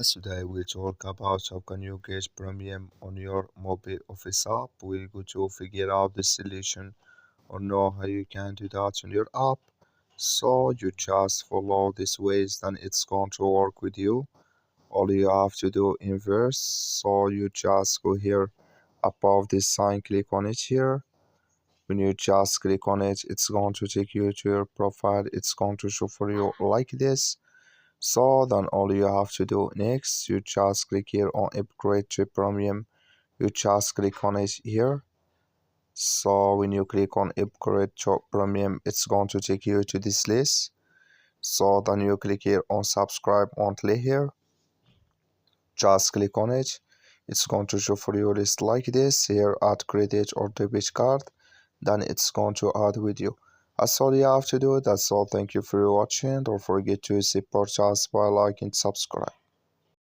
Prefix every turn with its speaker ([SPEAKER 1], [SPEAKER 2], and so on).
[SPEAKER 1] Today we talk about how can you get premium on your MobiOffice app. We're going to figure out the solution or know how you can do that on your app. So you just follow these ways, then it's going to work with you. All you have to do inverse. So you just go here above this sign, click on it here. When you just click on it, it's going to take you to your profile. It's going to show for you like this. So then all you have to do next, you just click here on upgrade to premium. You just click on it here. So when you click on upgrade to premium, it's going to take you to this list. So then you click here on subscribe monthly here. Just click on it. It's going to show for you list like this here, add credit or debit card. Then it's going to add with you. That's all you have to do. That's all. Thank you for watching. Don't forget to support us by liking and subscribe.